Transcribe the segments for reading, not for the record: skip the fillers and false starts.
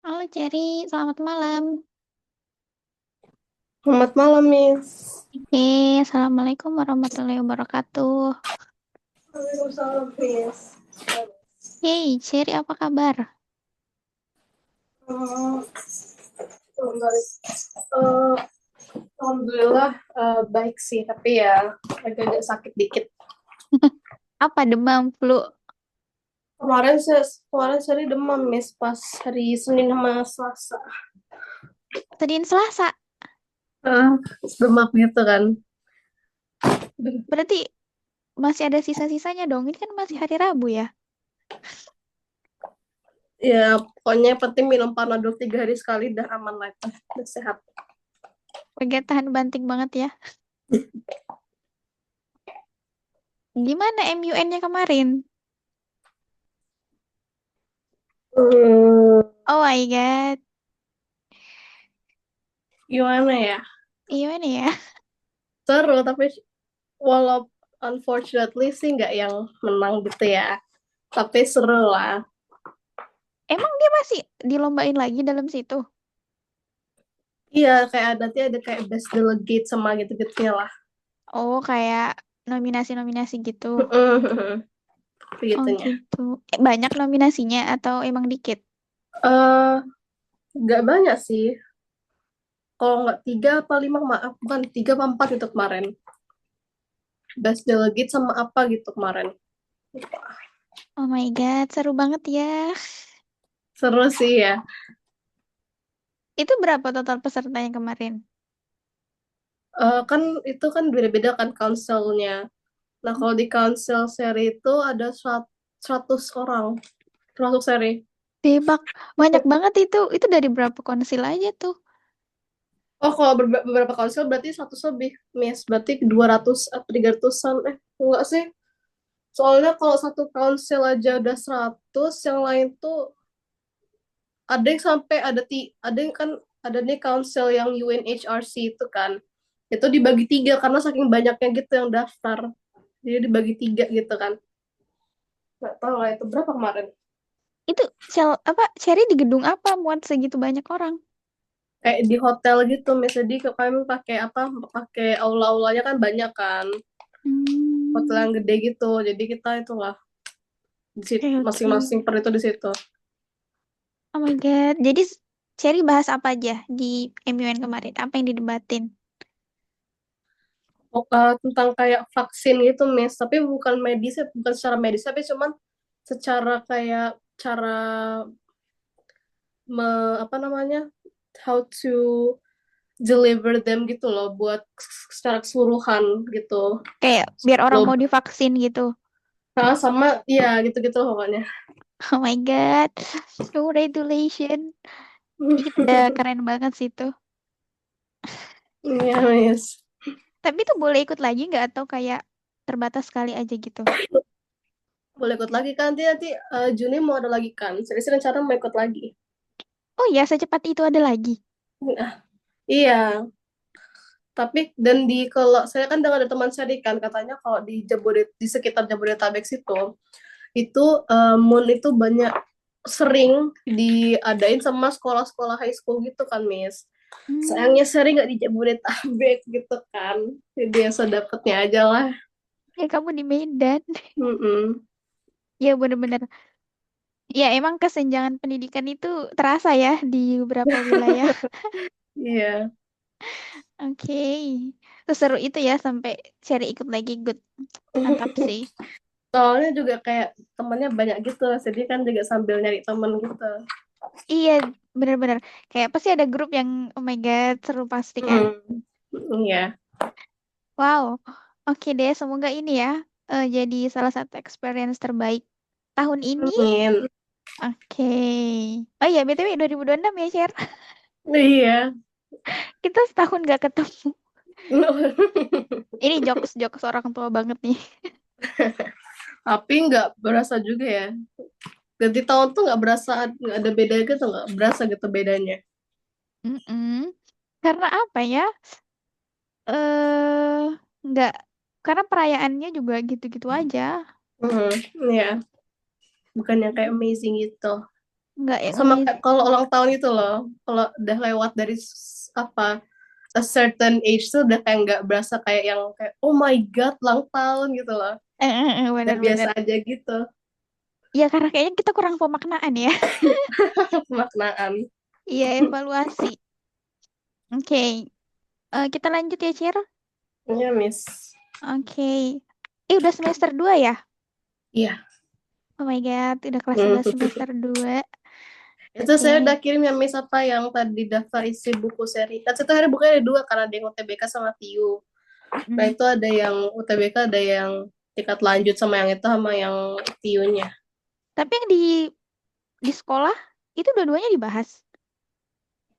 Halo Cherry, selamat malam. Selamat malam, Miss. Assalamualaikum warahmatullahi wabarakatuh. Waalaikumsalam, Miss. Hey Cherry, apa kabar? Hmm, eh, Alhamdulillah baik sih, tapi ya agak-agak sakit dikit. Apa demam flu? Kemarin seri demam, Miss, pas hari Senin sama Selasa. Tadiin Selasa, Eh, Demam gitu kan. berarti masih ada sisa-sisanya dong. Ini kan masih hari Rabu ya. Ya, pokoknya yang penting minum Panadol 3 hari sekali, udah aman lah, udah sehat. Bagian tahan banting banget ya. Gimana MUN-nya kemarin? Hmm, Oh my god, Gimana ya? gimana ya? Seru, tapi walau unfortunately sih nggak yang menang gitu ya. Tapi seru lah. Emang dia masih dilombain lagi dalam situ? Iya, kayak nanti ada kayak best delegate sama gitu-gitunya lah. Oh, kayak nominasi-nominasi gitu. Oh Begitunya. gitu. Banyak nominasinya atau emang dikit? Eh, nggak banyak sih. Kalau nggak 3 apa 5, maaf, bukan 3 apa 4 itu kemarin. Best delegate sama apa gitu kemarin. Oh my god, seru banget ya. Seru sih ya. Itu berapa total pesertanya kemarin? Kan itu kan beda-beda kan counselnya. Nah, kalau di council seri itu ada 100 orang termasuk seri. Debak, banyak banget itu. Itu dari berapa konsil aja tuh? Oh, kalau beberapa council berarti 100 lebih, Miss. Berarti 200 atau 300-an. Enggak sih. Soalnya kalau satu council aja udah 100, yang lain tuh ada yang sampai ada yang kan ada nih council yang UNHRC itu kan. Itu dibagi tiga karena saking banyaknya gitu yang daftar. Jadi dibagi tiga gitu kan. Nggak tahu lah itu berapa kemarin. Itu sel apa? Cherry di gedung apa muat segitu banyak orang? Kayak di hotel gitu, misalnya kami pakai apa? Pakai aula-aulanya kan banyak kan. Hotel Hmm, yang gede gitu. Jadi kita itulah di situ oke oke. masing-masing per itu di situ. Oh my God. Jadi Cherry bahas apa aja di MUN kemarin? Apa yang didebatin? Tentang kayak vaksin gitu, Miss. Tapi bukan medis, bukan secara medis, tapi cuman secara kayak cara apa namanya, how to deliver them gitu loh, buat secara keseluruhan gitu. Kayak biar orang Loh, mau divaksin gitu. nah, sama ya gitu-gitu loh pokoknya. Oh my God. No regulation. Itu udah keren banget sih itu. Iya, Miss. Tapi itu boleh ikut lagi nggak atau kayak terbatas sekali aja gitu? Boleh ikut lagi kan, nanti Juni mau ada lagi kan. Serius rencana mau ikut lagi. Oh ya, secepat itu ada lagi. Nah, iya. Tapi dan kalau saya kan dengar ada teman saya kan katanya kalau di sekitar Jabodetabek itu Moon itu banyak sering diadain sama sekolah-sekolah high school gitu kan, Miss. Hmm, Sayangnya sering nggak di Jabodetabek gitu kan. Jadi ya sedapetnya aja lah. ya kamu di Medan. Mm-mm. Ya bener-bener. Ya emang kesenjangan pendidikan itu terasa ya di beberapa wilayah. Iya. Oke. Seseru itu ya sampai cari ikut lagi good. Mantap sih. Soalnya juga kayak temennya banyak gitu, jadi kan juga sambil nyari temen gitu. Iya, bener-bener. Kayak pasti ada grup yang oh my God, seru pasti kan. Mm. Iya. Wow. Oke deh, semoga ini ya jadi salah satu experience terbaik tahun ini. Amin. Oke. Oh iya, BTW 2026 ya, Share. Iya. Kita setahun gak ketemu. Ini jokes-jokes orang tua banget nih. Tapi nggak berasa juga ya. Ganti tahun tuh nggak berasa, nggak ada beda gitu, nggak berasa gitu bedanya. Mm-mm. Karena apa ya? Eh, nggak. Karena perayaannya juga gitu-gitu aja. Hmm, ya, bukan yang kayak amazing gitu. Nggak yang Sama kayak amazing. kalau ulang tahun itu loh, kalau udah lewat dari apa a certain age tuh udah kayak nggak berasa kayak yang kayak oh my god ulang tahun gitu loh. Udah biasa Bener-bener. aja gitu. Iya, karena kayaknya kita kurang pemaknaan ya. Pemaknaan. Iya, evaluasi. Oke, kita lanjut ya, Cer. Iya, Miss. Oke. Udah semester 2 ya? Iya. Oh my God, udah kelas Hmm. 11 semester 2. Itu saya Oke. udah kirim ya Miss apa yang tadi daftar isi buku seri. Kan itu hari bukunya ada dua karena ada yang UTBK sama TIU. Nah Mm. itu ada yang UTBK ada yang tingkat lanjut sama yang itu sama yang TIU-nya. Tapi yang di sekolah itu dua-duanya dibahas.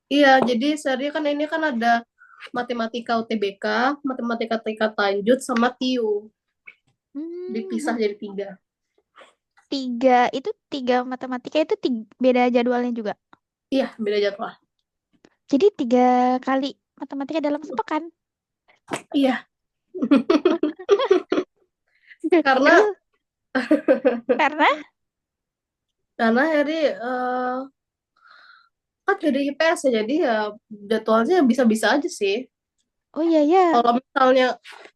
Iya, jadi seri kan ini kan ada matematika UTBK, matematika tingkat lanjut sama TIU. Dipisah Hmm, jadi tiga. tiga matematika itu beda jadwalnya juga. Iya, beda jadwal. Jadi 3 kali matematika dalam sepekan. Iya, karena Terus karena karena Heri kan jadi IPS ya, jadi ya jadwalnya bisa-bisa aja sih. oh iya ya. Kalau misalnya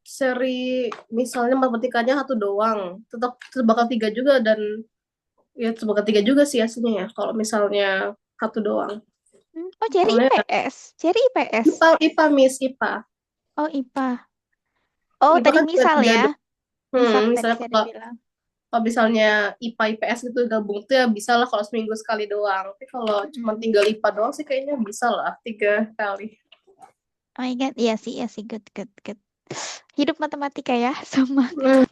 seri misalnya matematikanya satu doang, tetap bakal tiga juga dan ya tetap bakal tiga juga sih aslinya ya. Kalau misalnya satu doang. Oh, Cherry Soalnya IPS. Cherry IPS. IPA Miss IPA. Oh, IPA. Oh, IPA tadi kan cuma misal tiga ya. doang. Misal tadi Misalnya Cherry kalau bilang. kalau misalnya IPA IPS itu gabung tuh ya bisa lah kalau seminggu sekali doang. Tapi kalau cuma Mm. tinggal IPA doang sih kayaknya bisa lah 3 kali. Oh my God, iya sih, good, good, good. Hidup matematika ya, sama. Hmm.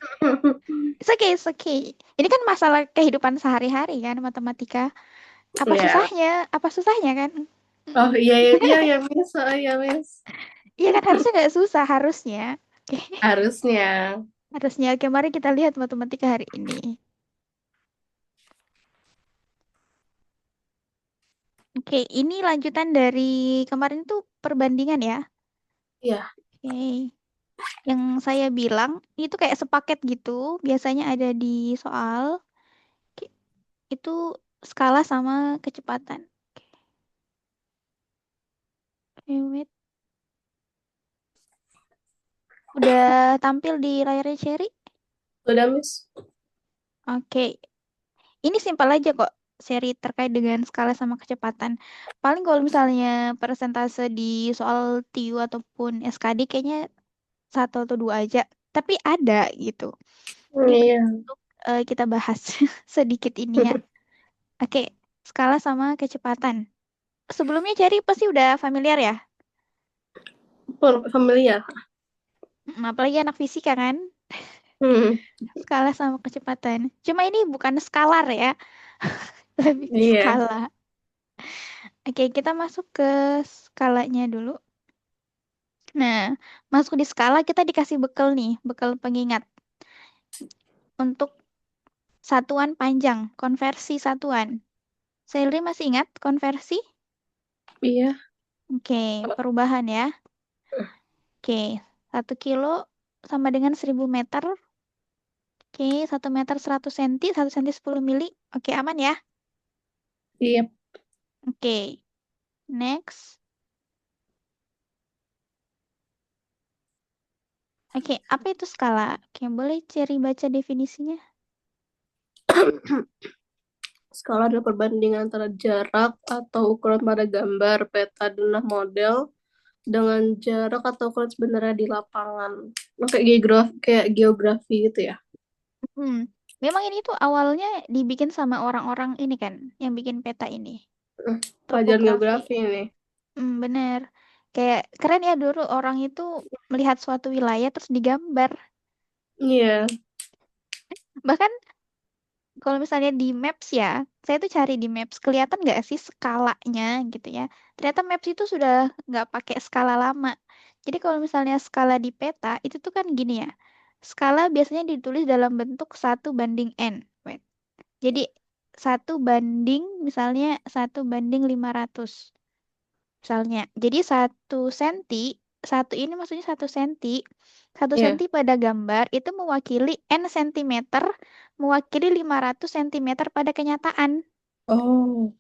It's okay, it's okay. Ini kan masalah kehidupan sehari-hari kan, matematika. Apa Ya. susahnya? Apa susahnya kan? Oh iya iya iya ya Miss, oh, iya Miss. Iya kan harusnya nggak susah, harusnya. Oke, Harusnya. harusnya. Oke, mari kita lihat matematika hari ini. Oke, ini lanjutan dari kemarin tuh perbandingan ya. Iya, Oke, yang saya bilang itu kayak sepaket gitu. Biasanya ada di soal. Oke, itu skala sama kecepatan. Oke, wait. Udah tampil di layarnya Cherry? udah Miss. Oke, ini simpel aja kok. Seri terkait dengan skala sama kecepatan. Paling kalau misalnya persentase di soal TIU ataupun SKD kayaknya satu atau dua aja. Tapi ada gitu. Ini Iya, untuk kita bahas sedikit ini ya. Oke, skala sama kecepatan. Sebelumnya Cherry pasti udah familiar ya. familiar. Apalagi anak fisika kan. Hmm, Skala sama kecepatan. Cuma ini bukan skalar ya. Lebih ke iya. skala. Oke, kita masuk ke skalanya dulu. Nah, masuk di skala kita dikasih bekal nih, bekal pengingat untuk satuan panjang, konversi satuan. Selly masih ingat konversi? Iya. Oke, perubahan ya. Oke, 1 kilo sama dengan 1000 meter. Oke, 1 meter 100 cm, 1 cm 10 mili. Oke, aman ya? Iya. Oke, next. Oke, apa itu skala? Oke, boleh cari baca definisinya? Skala adalah perbandingan antara jarak atau ukuran pada gambar, peta, dan model dengan jarak atau ukuran sebenarnya di lapangan. Nah, kayak geografi gitu ya. Hmm. Memang ini tuh awalnya dibikin sama orang-orang ini kan, yang bikin peta ini. Pelajaran Topografi. geografi ini. Bener. Kayak keren ya dulu orang itu melihat suatu wilayah terus digambar. Iya. Bahkan kalau misalnya di Maps ya, saya tuh cari di Maps, kelihatan nggak sih skalanya gitu ya. Ternyata Maps itu sudah nggak pakai skala lama. Jadi kalau misalnya skala di peta, itu tuh kan gini ya. Skala biasanya ditulis dalam bentuk 1/n. Wait. Jadi 1 banding, misalnya 1/500. Misalnya, jadi 1 senti, satu ini maksudnya 1 senti, satu Iya. senti pada gambar itu mewakili n sentimeter, mewakili 500 sentimeter pada kenyataan. Oh.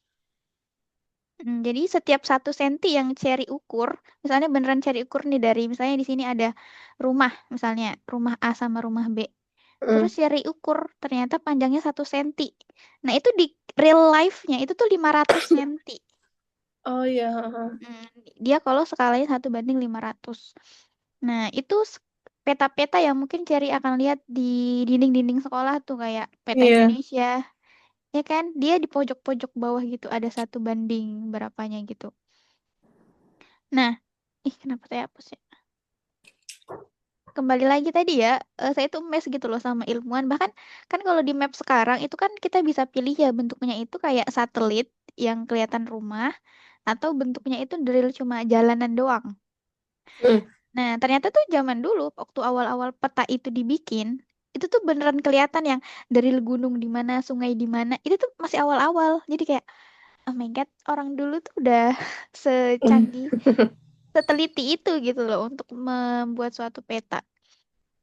Jadi setiap 1 senti yang Cherry ukur, misalnya beneran Cherry ukur nih dari misalnya di sini ada rumah, misalnya rumah A sama rumah B. Terus Mm. Cherry ukur ternyata panjangnya 1 senti. Nah itu di real life-nya itu tuh 500 senti. Oh iya. Mm, Dia kalau skalanya 1 banding 500. Nah itu peta-peta yang mungkin Cherry akan lihat di dinding-dinding sekolah tuh kayak peta Iya. Indonesia. Ya kan, dia di pojok-pojok bawah gitu ada 1 banding berapanya gitu. Nah, ih kenapa saya hapus ya? Kembali lagi tadi ya, saya tuh mes gitu loh sama ilmuwan. Bahkan kan kalau di map sekarang itu kan kita bisa pilih ya bentuknya itu kayak satelit yang kelihatan rumah atau bentuknya itu drill cuma jalanan doang. Mm. Nah, ternyata tuh zaman dulu waktu awal-awal peta itu dibikin, itu tuh beneran kelihatan yang drill gunung di mana, sungai di mana. Itu tuh masih awal-awal. Jadi kayak oh my God, orang dulu tuh udah secanggih, seteliti itu gitu loh untuk membuat suatu peta.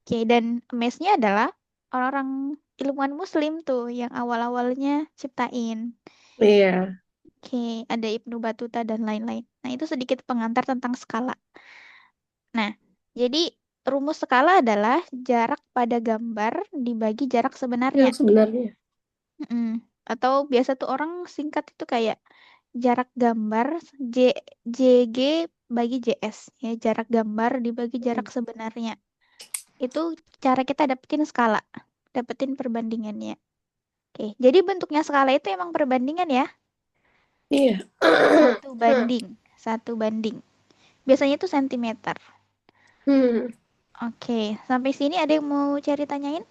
Oke, dan amaze-nya adalah orang-orang ilmuwan Muslim tuh yang awal-awalnya ciptain. Iya. Oke, ada Ibnu Batuta dan lain-lain. Nah, itu sedikit pengantar tentang skala. Nah, jadi rumus skala adalah jarak pada gambar dibagi jarak sebenarnya. Yang sebenarnya. Mm. Atau biasa tuh orang singkat itu kayak jarak gambar J, JG bagi JS. Ya, jarak gambar dibagi jarak Mm. sebenarnya. Itu cara kita dapetin skala, dapetin perbandingannya. Oke, jadi bentuknya skala itu emang perbandingan ya, Iya. satu banding, 1 banding. Biasanya itu sentimeter. Hmm. Oke, sampai sini ada yang mau cari tanyain?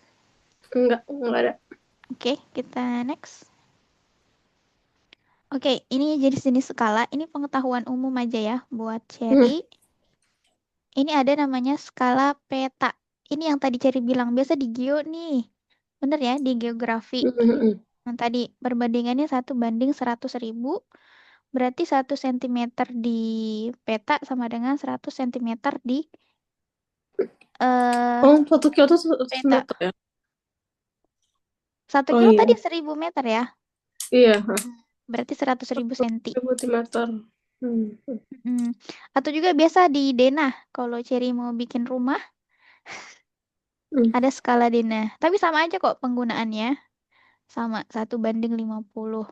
Enggak ada. Oke, kita next. Oke, ini jenis-jenis skala. Ini pengetahuan umum aja ya buat Hmm. Cherry. Ini ada namanya skala peta. Ini yang tadi Cherry bilang biasa di geo nih. Bener ya, di geografi. Hmm. Yang tadi perbandingannya 1 banding 100.000. Berarti 1 sentimeter di peta sama dengan 100 sentimeter di eh Oh, 1 kilo itu satu peta. meter ya? Oh Satu kilo tadi iya. 1.000 meter ya. Iya. Berarti 100.000 senti. 1 meter. Hmm. Mm. Atau juga biasa di denah. Kalau Cherry mau bikin rumah, Hmm. ada skala denah. Tapi sama aja kok penggunaannya. Sama 1 banding 50.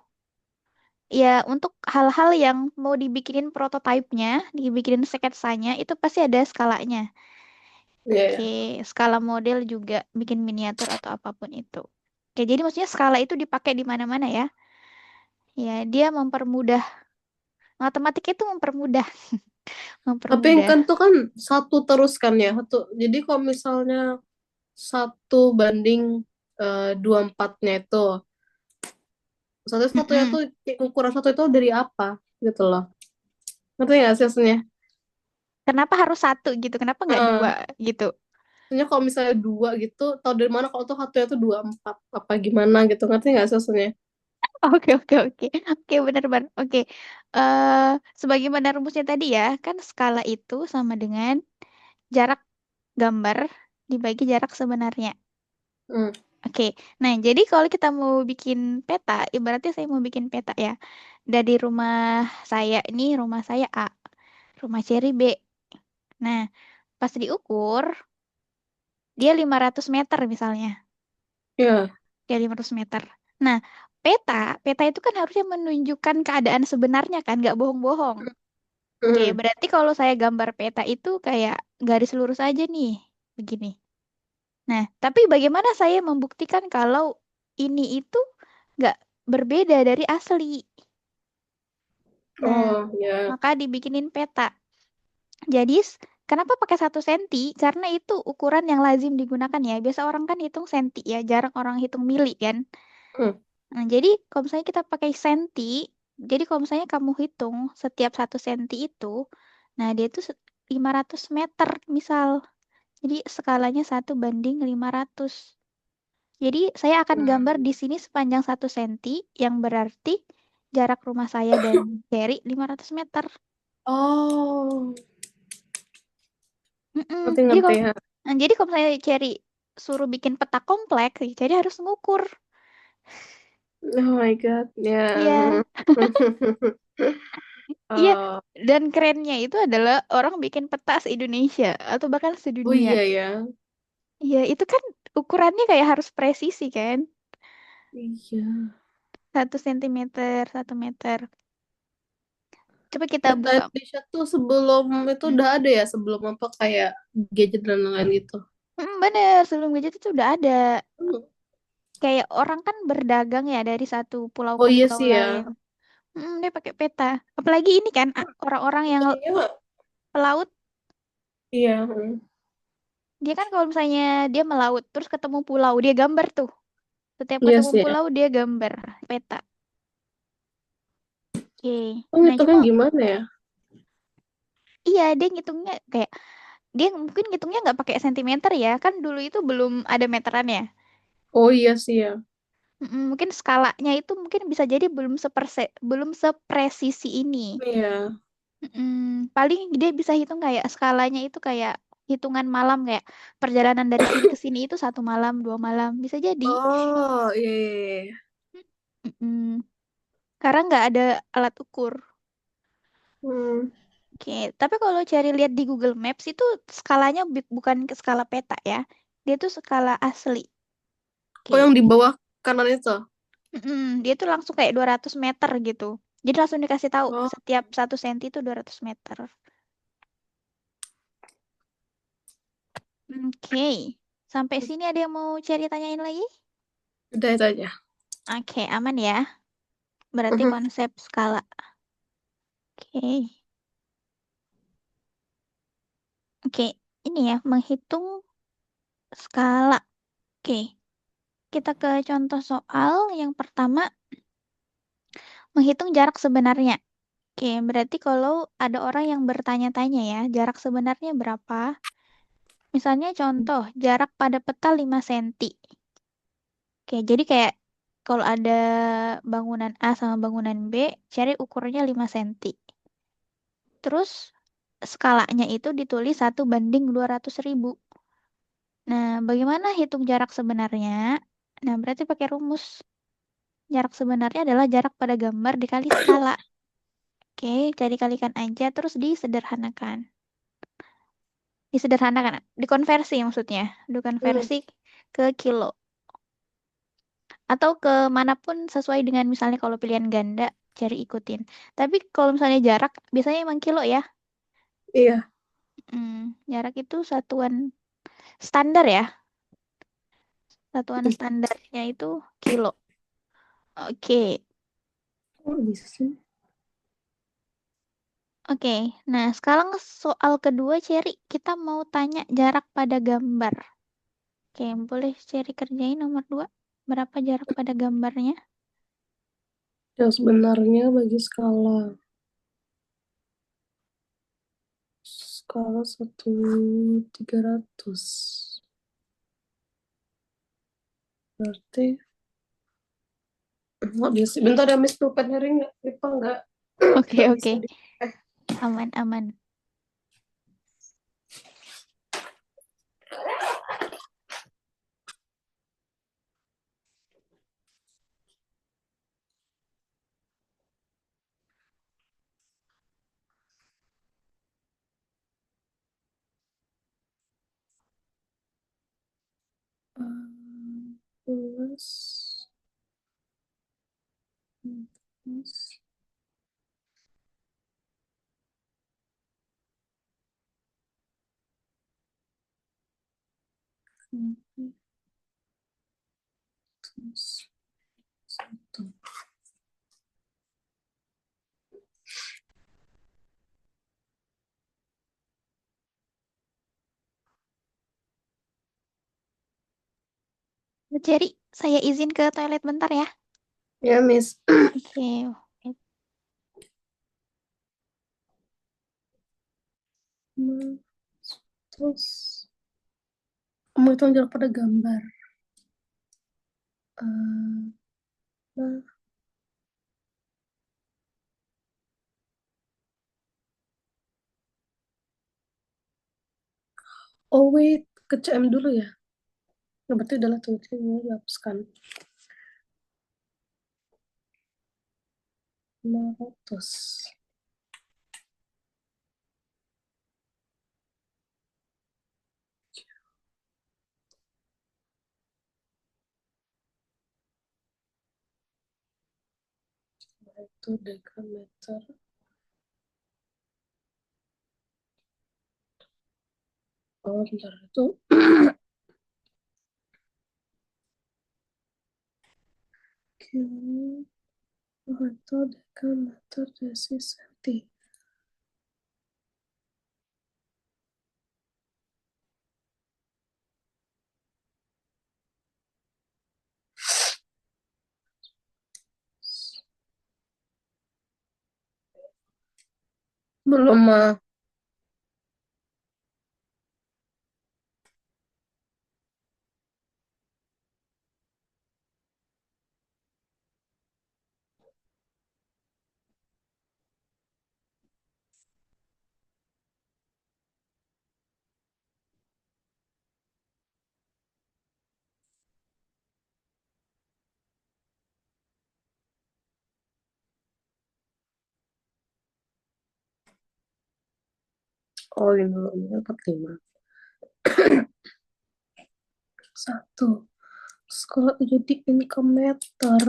Ya, untuk hal-hal yang mau dibikinin prototipenya, dibikinin sketsanya, itu pasti ada skalanya. Iya, Oke, iya. skala model juga bikin miniatur atau apapun itu. Oke, jadi maksudnya skala itu dipakai di mana-mana ya. Ya, dia mempermudah. Matematika itu mempermudah, Tapi yang mempermudah. kan tuh kan satu terus kan ya. Satu. Jadi kalau misalnya 1 banding 24-nya itu. Satunya Mm-mm. tuh ukuran satu itu dari apa gitu loh. Ngerti nggak sih maksudnya? Kenapa harus satu gitu? Kenapa nggak dua Heeh. gitu? Maksudnya kalau misalnya dua gitu, tahu dari mana kalau tuh satunya tuh 24 apa gimana gitu. Ngerti nggak sih maksudnya? Oke, oke, oke. Oke, benar-benar. Oke. eh Sebagaimana rumusnya tadi ya, kan skala itu sama dengan jarak gambar dibagi jarak sebenarnya. Hmm. Oke, nah jadi kalau kita mau bikin peta, ibaratnya saya mau bikin peta ya. Dari rumah saya ini, rumah saya A, rumah Cherry B. Nah, pas diukur, dia 500 meter misalnya. Ya. Ya, 500 meter. Nah, peta itu kan harusnya menunjukkan keadaan sebenarnya kan, nggak bohong-bohong. Oke, Hmm. berarti kalau saya gambar peta itu kayak garis lurus aja nih, begini. Nah, tapi bagaimana saya membuktikan kalau ini itu nggak berbeda dari asli? Nah, Oh ya. maka dibikinin peta. Jadi, kenapa pakai 1 senti? Karena itu ukuran yang lazim digunakan ya. Biasa orang kan hitung senti ya, jarang orang hitung mili kan. Hmm. Nah, jadi kalau misalnya kita pakai senti, jadi kalau misalnya kamu hitung setiap 1 senti itu, nah dia itu 500 meter misal. Jadi skalanya 1 banding 500. Jadi saya akan gambar di Hmm. sini sepanjang 1 senti, yang berarti jarak rumah saya dan Cherry 500 meter. Oh, Mm-mm. ngerti Jadi ngerti kalau ya. jadi kalau misalnya Cherry suruh bikin peta kompleks, Cherry harus ngukur. Oh my God, Iya, ya. iya. Eh, Dan kerennya itu adalah orang bikin peta se-Indonesia atau bahkan oh sedunia. iya ya, Iya, itu kan ukurannya kayak harus presisi kan? iya. 1 sentimeter, 1 meter. Coba kita Peta buka. Indonesia tuh sebelum itu Hmm. udah ada ya, sebelum apa kayak gadget dan lain-lain gitu. Bener, sebelum gadget itu udah ada. Hmm. Kayak orang kan berdagang ya dari satu pulau Oh ke iya pulau sih ya. lain. Dia pakai peta. Apalagi ini kan orang-orang yang Iya, pelaut, iya. Hmm. dia kan kalau misalnya dia melaut terus ketemu pulau, dia gambar tuh. Setiap Iya ketemu sih ya. pulau dia gambar peta. Oke. Oh Nah, itu coba kan gimana ya? iya dia ngitungnya kayak dia mungkin ngitungnya nggak pakai sentimeter ya. Kan dulu itu belum ada meteran ya. Oh iya sih ya. Mungkin skalanya itu mungkin bisa jadi belum sepresisi ini. Iya. Paling dia bisa hitung kayak skalanya itu kayak hitungan malam kayak perjalanan dari sini ke sini itu 1 malam, 2 malam bisa jadi. Oh iya, iya, iya. Mm-mm. Karena nggak ada alat ukur. Hmm. Oke, tapi kalau cari lihat di Google Maps itu skalanya bukan ke skala peta ya. Dia tuh skala asli. Oh yang Oke. di bawah kanan itu. Dia tuh langsung kayak 200 meter gitu. Jadi langsung dikasih tahu Oh setiap 1 senti itu 200 meter. Oke. Sampai sini ada yang mau cari tanyain lagi? udah itu aja. Oke, aman ya. Berarti Mhm. konsep skala. Oke. Oke, ini ya menghitung skala. Oke, kita ke contoh soal yang pertama, menghitung jarak sebenarnya. Oke, berarti kalau ada orang yang bertanya-tanya ya, jarak sebenarnya berapa? Misalnya contoh, jarak pada peta 5 senti. Oke, jadi kayak kalau ada bangunan A sama bangunan B, cari ukurannya 5 senti. Terus skalanya itu ditulis 1:200.000. Nah, bagaimana hitung jarak sebenarnya? Nah, berarti pakai rumus. Jarak sebenarnya adalah jarak pada gambar dikali skala. Oke, jadi kalikan aja terus disederhanakan. Disederhanakan, dikonversi maksudnya. Hmm. Dikonversi ke kilo. Atau ke manapun sesuai dengan misalnya kalau pilihan ganda, cari ikutin. Tapi kalau misalnya jarak, biasanya emang kilo ya. Iya. Jarak itu satuan standar ya. Satuan Hmm. standarnya itu kilo. Oke. Oh bisa sih. Oke, nah sekarang soal kedua, Cherry. Kita mau tanya jarak pada gambar. Oke, boleh Cherry kerjain nomor 2. Berapa jarak pada gambarnya? Yang sebenarnya bagi skala skala 1/300 berarti nggak bisa. Bentar ya Miss Pulpen hari nggak Oke, nggak bisa oke. di. Aman, aman. Plus plus plus satu. Cherry, saya izin ke toilet bentar ya. Ya Miss. Oke. Terus kamu hitung jarak pada gambar. Eh, nah. Oh wait, ke CM dulu ya. Nah, berarti udah lah, tunggu dihapuskan. 500. Itu dekameter. Oh, bentar. Itu kilo. Oh, itu dekameter desi senti. Belum mah. Oh, ini 45. Satu. Terus kalau jadi ini ke meter,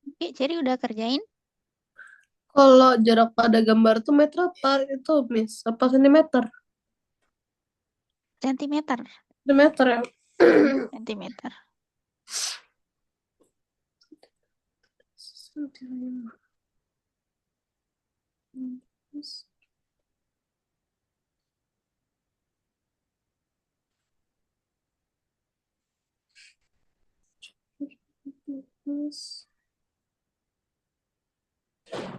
Oke, jadi udah kerjain kalau jarak pada gambar tuh meter apa itu, Miss? Apa sentimeter? sentimeter. Sentimeter ya. Sentimeter. Sentimeter. Terus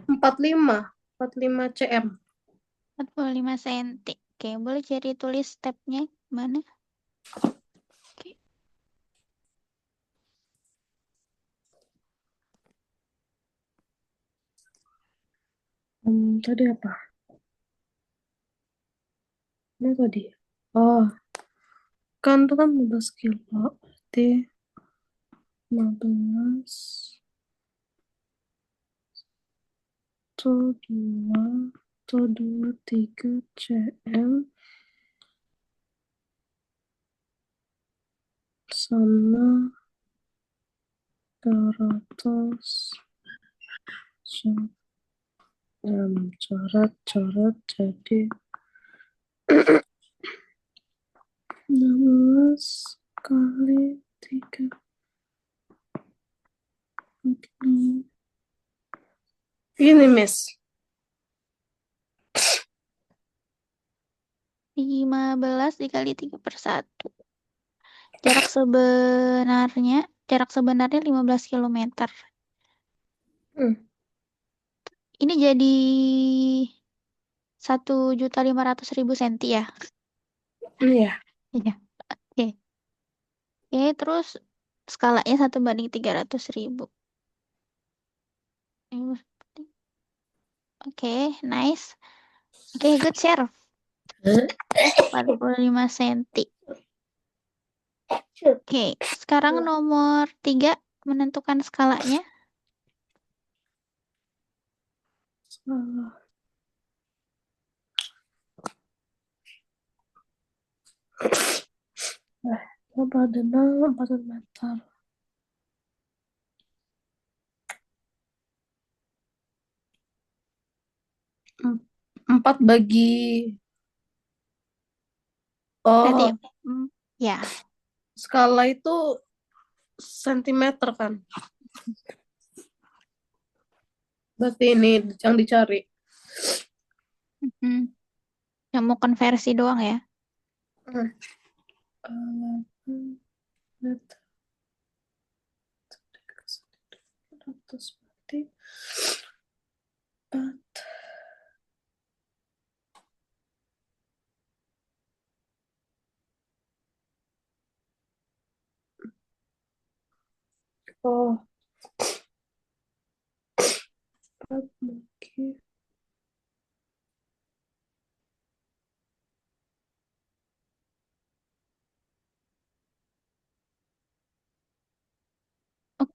45 cm. 45 cm. Oke, boleh cari tulis stepnya mana? Oke. Tadi apa? Ini tadi. Oh, kan itu kan 15 kilo. Berarti 15 atau 2 cm sama 200 cm. Coret-coret jadi 16 kali 3. Ini, Miss. 15 dikali 3/1. Jarak sebenarnya 15 kilometer. Hmm, Ini jadi 1.500.000 senti ya. iya. Iya. Oke. Oke, terus skalanya 1/300.000. Oke, nice. Oke, good share. 45 senti. Oke, sekarang nomor 3 menentukan skalanya. Salah. Apa ada 4 meter. 4 bagi, Berarti, oh, ya, skala itu sentimeter kan? Berarti ini yang dicari. mm, yang mau konversi doang ya. Hmm. 8 meter 100 berarti 4. Oh, 4 bagi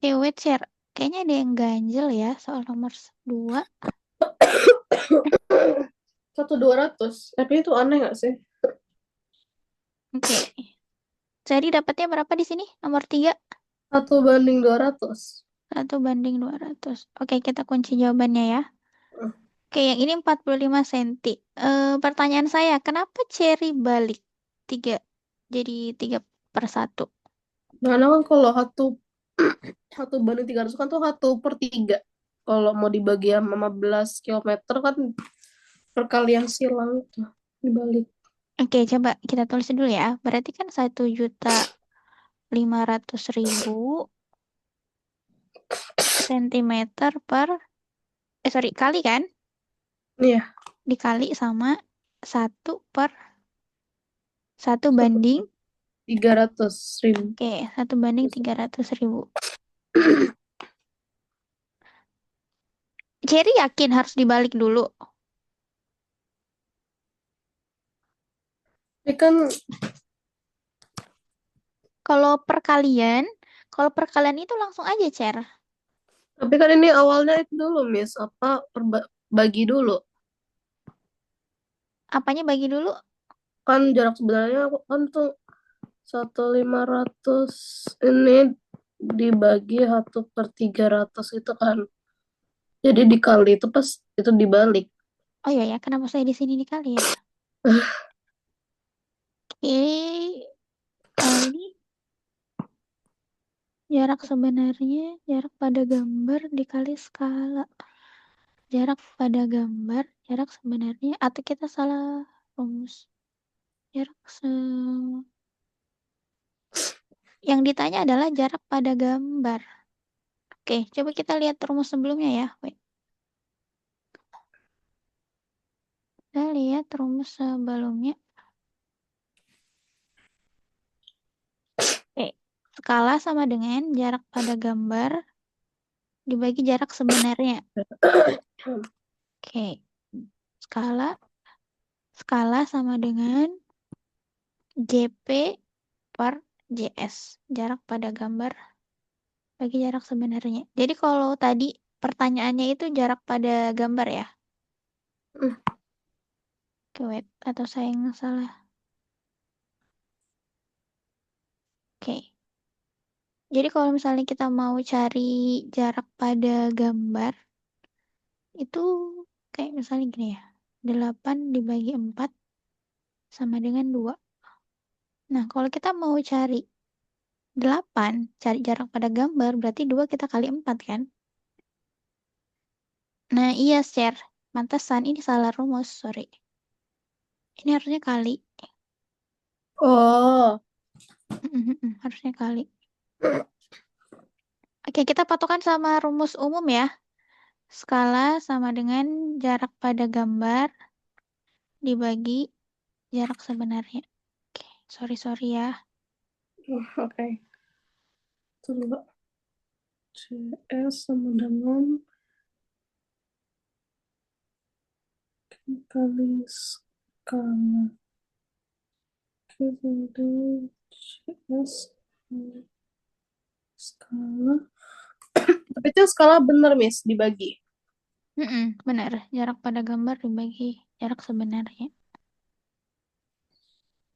Wait, share. Kayaknya ada yang ganjel ya soal nomor 2. 1/200. Tapi itu aneh nggak sih? Oke. Jadi dapatnya berapa di sini? Nomor 3. 1/200. 1/200. Oke, kita kunci jawabannya ya. Oke, yang ini 45 cm. Pertanyaan saya, kenapa Cherry balik 3? Jadi 3/1. Karena kan kalau 1/300 kan tuh 1/3. Kalau mau dibagi sama 15 km kan perkalian silang tuh dibalik. Oke, coba kita tulis dulu ya. Berarti kan 1.500.000 sentimeter per, sorry, kali kan? Iya, Dikali sama 1/1 banding. 300.000. Oke, 1/300.000. Cherry yakin harus dibalik dulu. Ini kan, Kalau perkalian, kalau perkalian itu langsung aja, Cer. tapi kan ini awalnya itu dulu, Miss. Apa, bagi dulu. Apanya bagi dulu? Kan jarak sebenarnya kan tuh 1/500 ini dibagi 1/300 itu kan. Jadi dikali itu pas itu dibalik. Oh iya ya, kenapa saya di sini dikali ya? Oke, kali jarak sebenarnya, jarak pada gambar dikali skala. Jarak pada gambar, jarak sebenarnya, atau kita salah rumus. Jarak se... Yang ditanya adalah jarak pada gambar. Oke, coba kita lihat rumus sebelumnya ya. Wait, kita lihat rumus sebelumnya. Oke, skala sama dengan jarak pada gambar dibagi jarak sebenarnya. Oke, skala skala sama dengan JP per JS, jarak pada gambar bagi jarak sebenarnya. Jadi kalau tadi pertanyaannya itu jarak pada gambar ya? Oke, wait, atau saya yang salah? Oke. Jadi kalau misalnya kita mau cari jarak pada gambar, itu kayak misalnya gini ya, 8 dibagi 4 sama dengan 2. Nah, kalau kita mau cari 8, cari jarak pada gambar, berarti 2 kita kali 4 kan? Nah, iya, share. Mantesan, ini salah rumus, sorry. Ini harusnya kali. Oh, Harusnya kali. Oke, kita patokan sama rumus umum ya. Skala sama dengan jarak pada gambar dibagi jarak sebenarnya. Oke, sorry ya. oke. Coba CS sama dengan kali skala. Kemudian CS skala. Tapi itu skala bener, Miss, dibagi. Benar, jarak pada gambar dibagi jarak sebenarnya.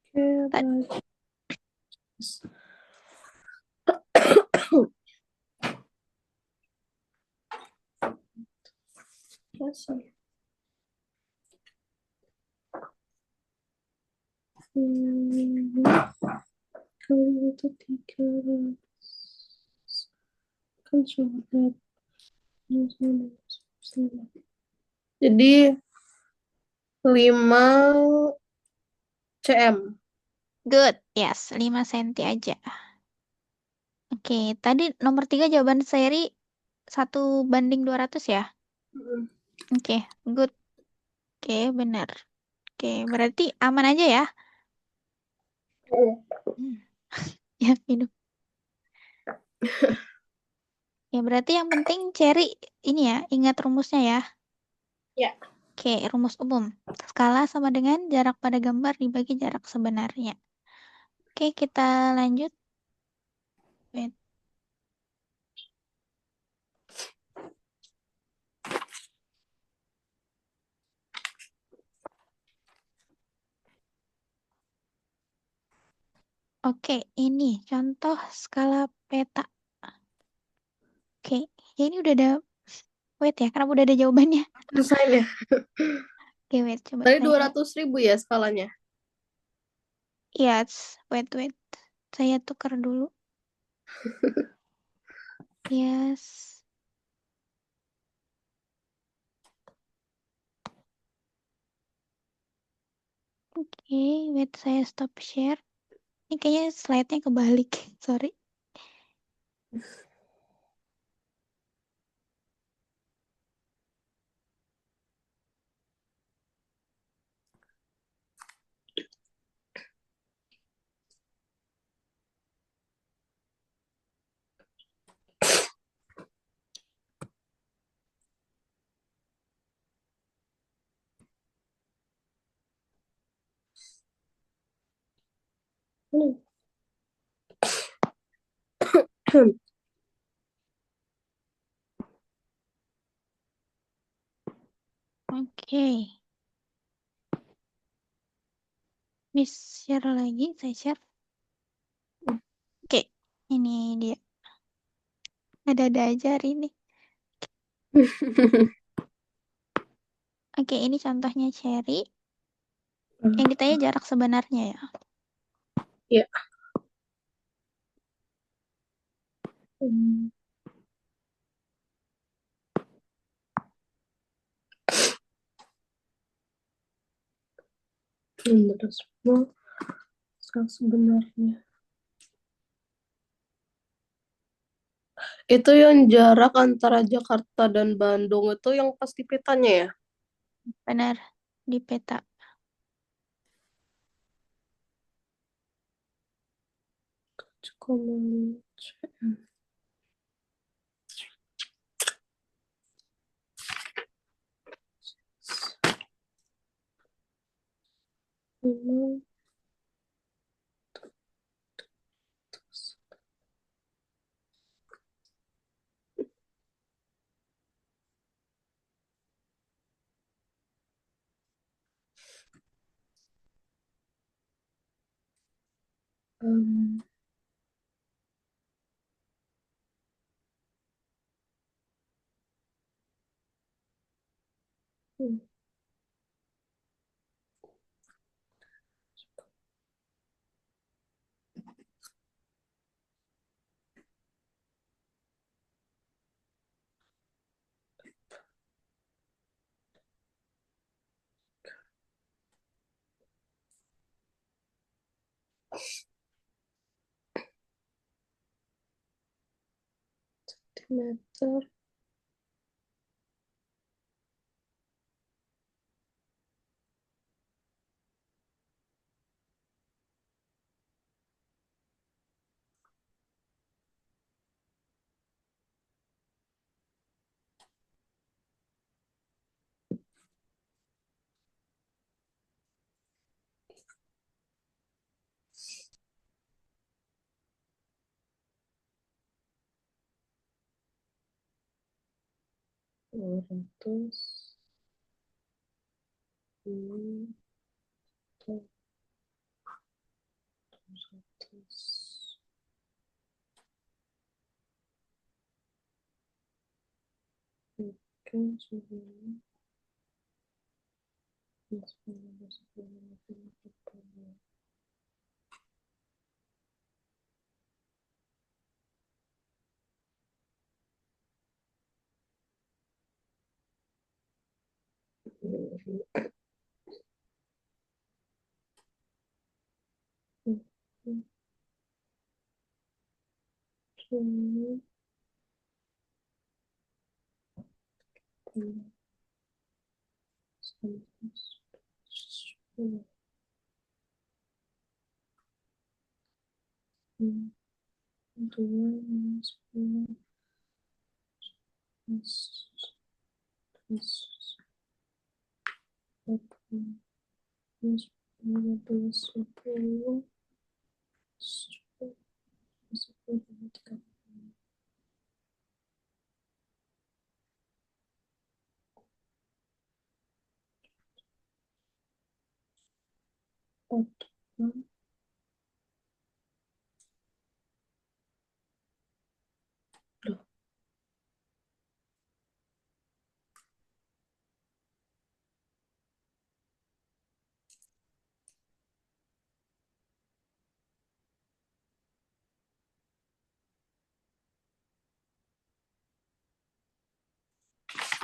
Oke, Ta- bagus. Yes, kali itu 300 kan surat. Jadi 5 cm. Good, yes, 5 cm aja. Oke, tadi nomor 3 jawaban seri 1/200 ya? Oke, good. Oke, benar. Oke, berarti aman aja ya? Hmm. Ya, minum. Ya, berarti yang penting Cherry ini ya, ingat rumusnya ya. Ya. Oke, rumus umum. Skala sama dengan jarak pada gambar dibagi jarak sebenarnya. Oke, kita lanjut. Wait. Oke, ini contoh skala peta. Oke, ya ini udah ada, wait ya, kenapa udah ada jawabannya? Selesai ya. Oke, wait, coba Tadi saya, 200.000 ya skalanya. yes, wait. Saya tukar dulu. Yes. Oke, wait, saya stop share. Ini kayaknya slide-nya kebalik. Sorry. Oke. Miss share lagi, saya share. Oke, ini dia. Ada-ada aja hari ini. Oke, ini contohnya Cherry. Yang ditanya jarak sebenarnya ya. Ya. Hmm. Benar semua sebenarnya. Itu yang jarak antara Jakarta dan Bandung itu yang pasti petanya ya? Benar, di peta. Hmm. Meter. Dua ratus. Hmm. 200. Oke, sebenarnya.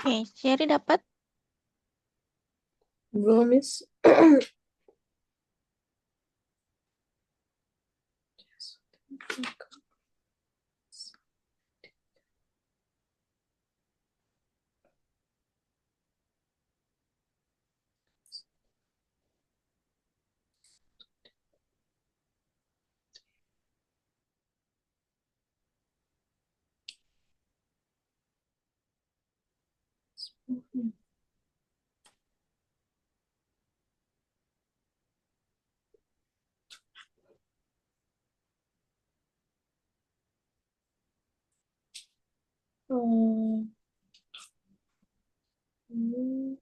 Oke, Sherry dapat. Belum, Miss. Oh, hmm,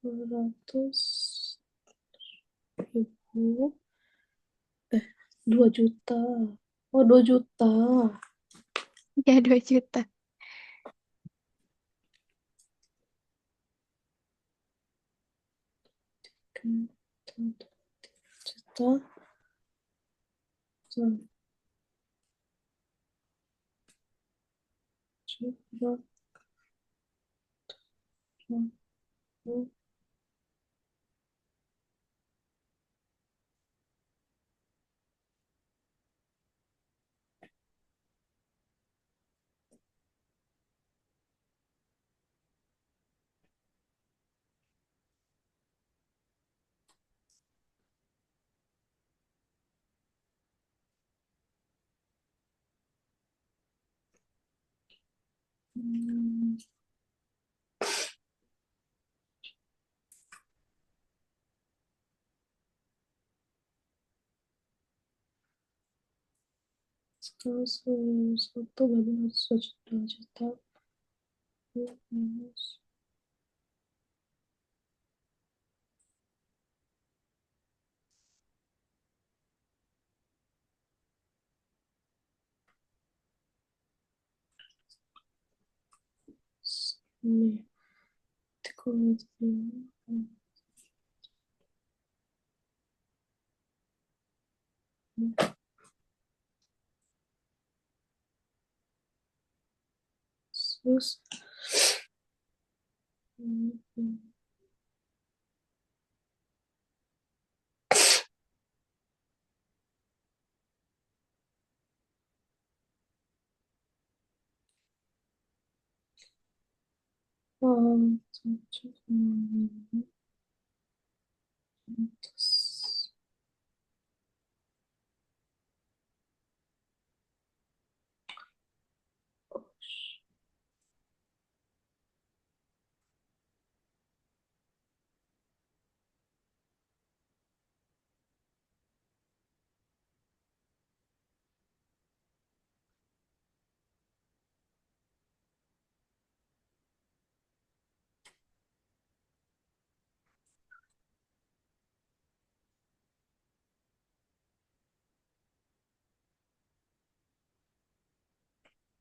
200.000. 2 juta. Oh, 2 juta. Ya, 2 juta. 2 juta. Hmm, Sekarang satu berarti harus 2 juta. Minus ini. Kalau terus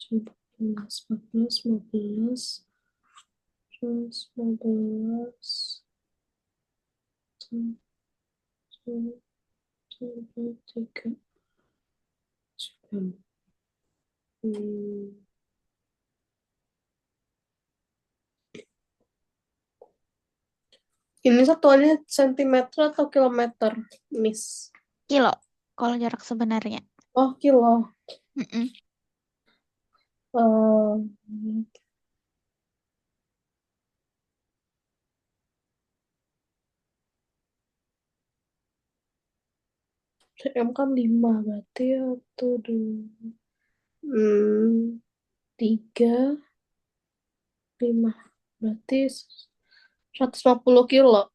coba 14, 15, terus 15, satu, 3. Hmm. Ini satuannya sentimeter atau kilometer, Miss? Kilo. Kalau jarak sebenarnya. Oh, kilo. Mm-mm. Eh, cm kan 5 berarti satu, dua, 3, 5. Berarti 150 kilo.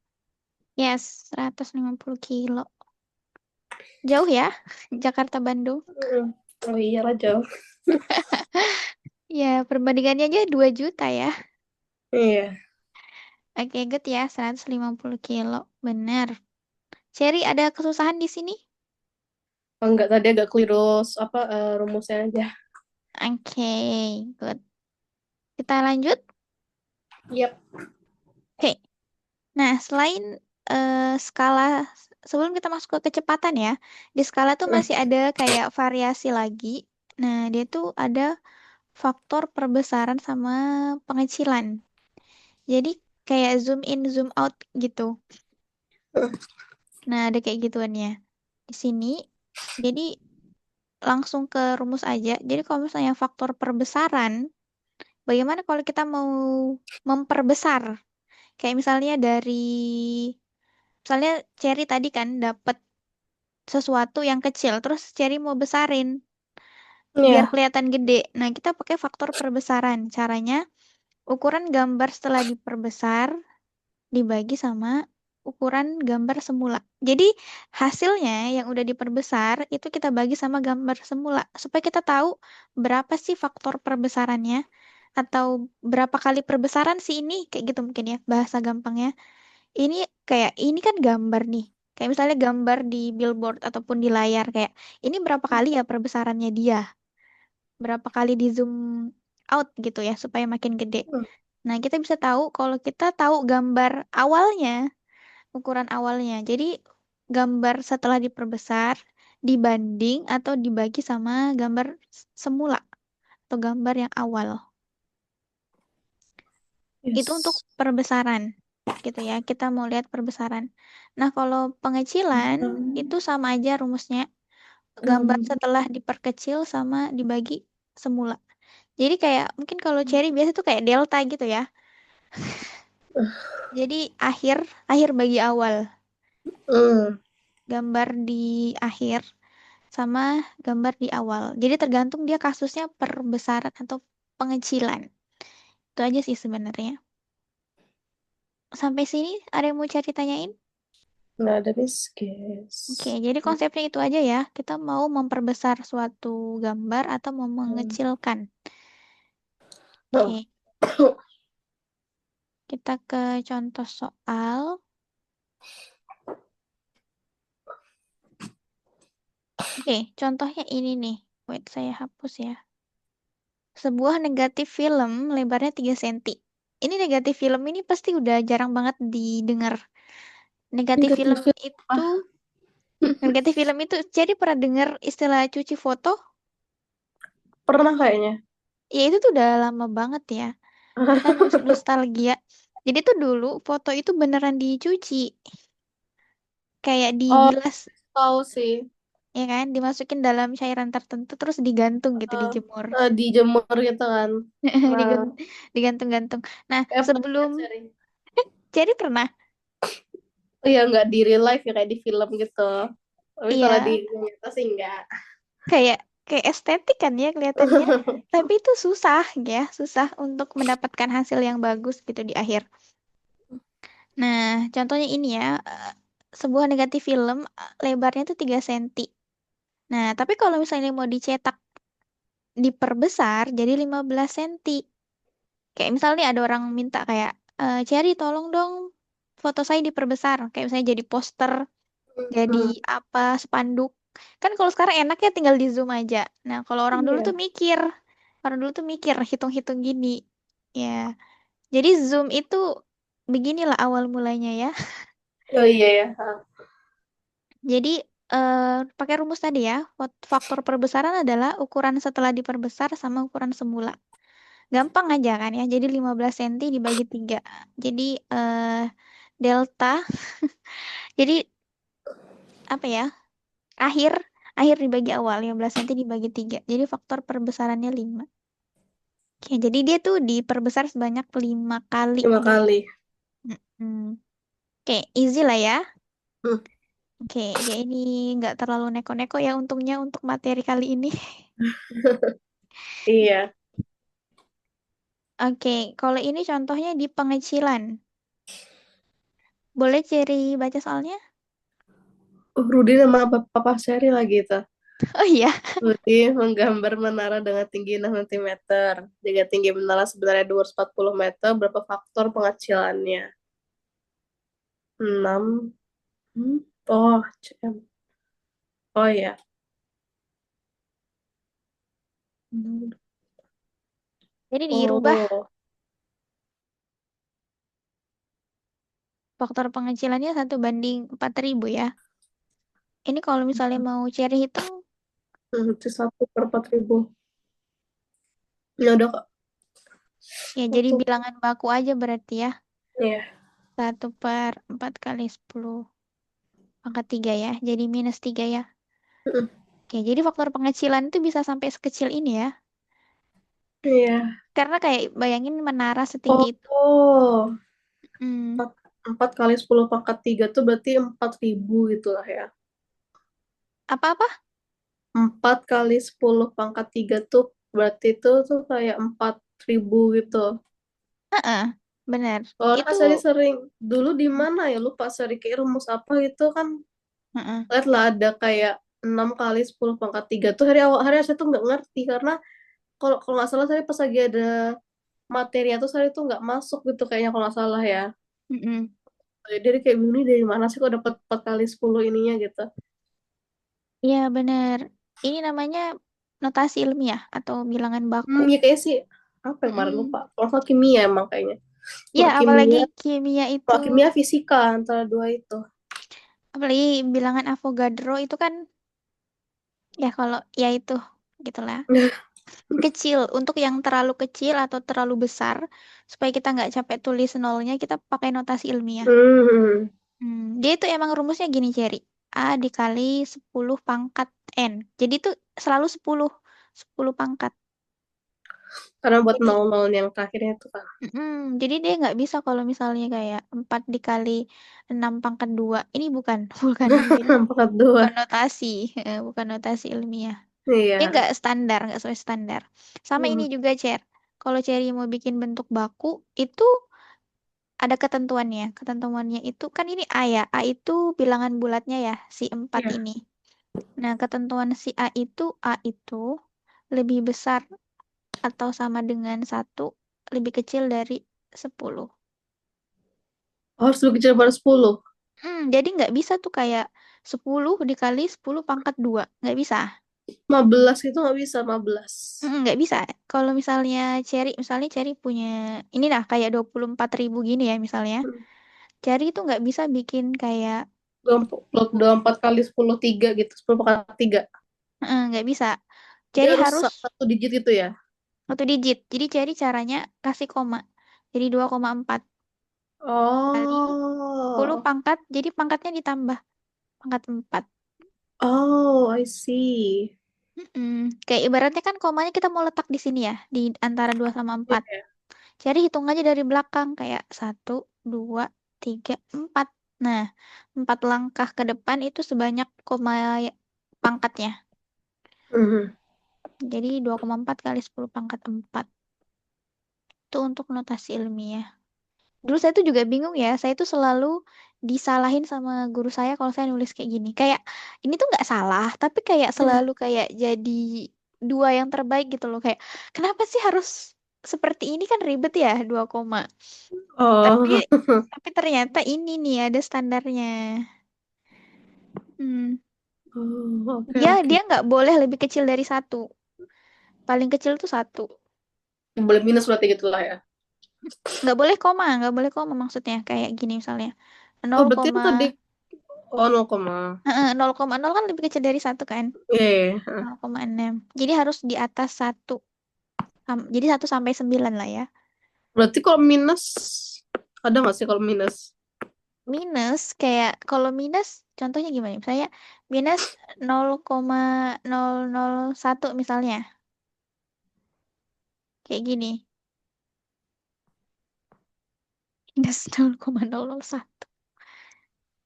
Yes, 150 kilo. Jauh ya, Jakarta Bandung. Mm. Oh iyalah jauh. Ya, perbandingannya aja 2 juta ya. Iya. Oke, good ya, 150 kilo. Bener. Cherry, ada kesusahan di sini? Oh, enggak, tadi agak keliru apa rumusnya aja. Oke, good. Kita lanjut. Yap. Oke. Nah, selain skala, sebelum kita masuk ke kecepatan ya, di skala tuh masih ada kayak variasi lagi. Nah, dia tuh ada faktor perbesaran sama pengecilan. Jadi kayak zoom in, zoom out gitu. Nah, ada kayak gituannya. Di sini, jadi langsung ke rumus aja. Jadi kalau misalnya faktor perbesaran, bagaimana kalau kita mau memperbesar? Kayak misalnya dari, misalnya Cherry tadi kan dapat sesuatu yang kecil, terus Cherry mau besarin biar Iya. kelihatan gede. Nah, kita pakai faktor perbesaran. Caranya, ukuran gambar setelah diperbesar dibagi sama ukuran gambar semula. Jadi, hasilnya yang udah diperbesar itu kita bagi sama gambar semula supaya kita tahu berapa sih faktor perbesarannya atau berapa kali perbesaran sih ini kayak gitu mungkin ya bahasa gampangnya. Ini kayak ini kan gambar nih. Kayak misalnya gambar di billboard ataupun di layar kayak ini berapa kali ya perbesarannya dia? Berapa kali di zoom out gitu ya supaya makin gede. Nah, kita bisa tahu kalau kita tahu gambar awalnya, ukuran awalnya. Jadi gambar setelah diperbesar dibanding atau dibagi sama gambar semula atau gambar yang awal. Itu untuk Yes. perbesaran gitu ya. Kita mau lihat perbesaran. Nah, kalau pengecilan itu Hmm. sama aja rumusnya. Gambar Hmm. setelah diperkecil sama dibagi semula. Jadi kayak mungkin kalau cherry biasa tuh kayak delta gitu ya. Jadi akhir akhir bagi awal. Hmm. Gambar di akhir sama gambar di awal. Jadi tergantung dia kasusnya perbesaran atau pengecilan. Itu aja sih sebenarnya. Sampai sini ada yang mau cari tanyain? Nggak ada guys. Oke, jadi konsepnya itu aja ya. Kita mau memperbesar suatu gambar atau mau Hmm. mengecilkan. Oh. Oke, kita ke contoh soal. Oke, contohnya ini nih. Wait, saya hapus ya. Sebuah negatif film lebarnya 3 cm. Ini negatif film ini pasti udah jarang banget didengar. Negatif film Negatif itu, ah. negatif film itu, jadi pernah dengar istilah cuci foto? Pernah kayaknya. Ya itu tuh udah lama banget ya. Kita nostalgia. Jadi tuh dulu foto itu beneran dicuci. Kayak Oh, dibilas, tahu sih. ya kan? Dimasukin dalam cairan tertentu terus digantung gitu, Eh, dijemur. dijemur gitu kan. Nah, Digantung-gantung. Nah, pernah sebelum, lihat seri. jadi pernah. Oh ya, nggak di real life ya, kayak di film gitu. Tapi kalau di Iya, nyata sih nggak. kayak kayak estetik kan ya kelihatannya. Tapi itu susah ya, susah untuk mendapatkan hasil yang bagus gitu di akhir. Nah, contohnya ini ya, sebuah negatif film lebarnya tuh 3 cm. Nah, tapi kalau misalnya mau dicetak diperbesar jadi 15 cm. Kayak misalnya ada orang minta kayak, Cherry tolong dong foto saya diperbesar. Kayak misalnya jadi poster, jadi Hmm. apa, spanduk. Kan kalau sekarang enak ya tinggal di zoom aja. Nah, kalau orang dulu tuh Iya. mikir. Orang dulu tuh mikir, hitung-hitung gini. Ya, jadi zoom itu beginilah awal mulanya ya. Oh iya ya. Jadi pakai rumus tadi ya, faktor perbesaran adalah ukuran setelah diperbesar sama ukuran semula. Gampang aja kan ya. Jadi 15 cm dibagi 3. Jadi delta. Jadi apa ya? Akhir akhir dibagi awal 15 cm dibagi 3. Jadi faktor perbesarannya 5. Oke, jadi dia tuh diperbesar sebanyak 5 kali Lima gitu. kali. Mm-mm. Oke, easy lah ya. Hmm. Oke, ya ini nggak terlalu neko-neko ya untungnya untuk materi kali ini. Iya. Oke, kalau ini contohnya di pengecilan. Boleh Cherry baca soalnya? Rudi nama Papa Seri lagi itu. Oh iya. Rudi menggambar menara dengan tinggi 6 cm. Jika tinggi menara sebenarnya 240 meter, berapa faktor pengecilannya? 6. Hmm. Oh, cm. Oh ya. Jadi dirubah Oh. faktor pengecilannya 1/4000 ya. Ini kalau misalnya mau Cherry hitung, Itu 1/4000. Ya udah kok. ya jadi Satu. bilangan baku aja berarti ya. Iya. 1/4 kali 10 pangkat 3 ya. Jadi -3 ya. Mm. Oke, jadi faktor pengecilan itu bisa sampai sekecil ini ya. Iya. Karena kayak bayangin menara setinggi itu. Oh. Hmm. 4 kali 10 pangkat 3 tuh berarti 4.000 gitu lah ya. Apa-apa? 4 kali 10 pangkat 3 tuh berarti itu tuh kayak 4.000 gitu. Heeh, benar. Soalnya Itu, saya sering dulu di mana ya lupa sering kayak rumus apa gitu kan. heeh, Lihat lah ada kayak 6 kali 10 pangkat 3 tuh hari awal hari saya tuh nggak ngerti karena kalau kalau nggak salah saya pas lagi ada materi atau saya tuh nggak masuk gitu kayaknya kalau nggak salah ya. mm-mm. Jadi kayak begini dari mana sih kok dapat 4 kali 10 ininya gitu. Iya, benar. Ini namanya notasi ilmiah atau bilangan baku. Ya kayaknya sih apa yang kemarin lupa. Mm-mm. Kalau nggak kimia emang kayaknya. Ya, Kalau apalagi kimia, kimia itu, kalau kimia fisika antara dua itu. apalagi bilangan Avogadro itu kan, ya kalau, ya itu, gitulah. Kecil, untuk yang terlalu kecil atau terlalu besar, supaya kita nggak capek tulis nolnya, kita pakai notasi ilmiah. Hmm. Dia itu emang rumusnya gini, Cherry. A dikali 10 pangkat N. Jadi itu selalu 10. 10 pangkat. Karena buat Jadi, nol-nol yang terakhirnya itu kan. jadi dia nggak bisa kalau misalnya kayak 4 dikali 6 pangkat 2. Ini bukan, bukan, Pangkat bukan dua. notasi. Bukan notasi ilmiah. Dia Iya. nggak standar, nggak sesuai standar. Sama ini Hmm. juga, Cher. Kalau Cherry mau bikin bentuk baku, itu ada ketentuannya. Ketentuannya itu kan ini A ya. A itu bilangan bulatnya ya, si 4 Iya. ini. Nah, ketentuan si A itu lebih besar atau sama dengan 1 lebih kecil dari 10. Oh, harus lebih kecil daripada 10. Jadi nggak bisa tuh kayak 10 dikali 10 pangkat 2. Nggak bisa. 15 itu nggak bisa 15. Nggak bisa. Kalau misalnya Cherry punya, ini lah kayak 24.000 gini ya misalnya. Hmm. Cherry itu nggak bisa bikin kayak, 24 kali 10 3 gitu. 10 pangkat 3. nggak bisa. Dia Cherry harus harus satu digit itu ya. satu digit. Jadi Cherry caranya kasih koma. Jadi 2,4 kali 10 Oh. pangkat. Jadi pangkatnya ditambah pangkat 4. Oh, I see. Kayak ibaratnya kan komanya kita mau letak di sini ya, di antara 2 sama Iya, 4. iya. Jadi hitung aja dari belakang kayak 1, 2, 3, 4. Nah, 4 langkah ke depan itu sebanyak koma pangkatnya. Mhm. Jadi 2,4 kali 10 pangkat 4. Itu untuk notasi ilmiah. Dulu saya tuh juga bingung ya, saya tuh selalu disalahin sama guru saya kalau saya nulis kayak gini. Kayak ini tuh nggak salah, tapi kayak selalu kayak jadi dua yang terbaik gitu loh. Kayak kenapa sih harus seperti ini, kan ribet ya 2 koma. Tapi Oh. tapi ternyata ini nih ada standarnya. Hmm. Oh, oke Dia oke. dia nggak boleh lebih kecil dari 1. Paling kecil tuh 1. Boleh minus berarti gitulah ya. Nggak boleh koma maksudnya kayak gini misalnya. Oh, nol berarti yang koma tadi oh 0, koma. 0,0 kan lebih kecil dari 1 kan. Iya, iya, iya. 0,6. Jadi harus di atas 1. Jadi 1 sampai 9 lah ya. Berarti kalau minus ada nggak sih kalau minus? Minus kayak kalau minus contohnya gimana? Misalnya minus 0,001 misalnya. Kayak gini. Minus 0,001. Hmm.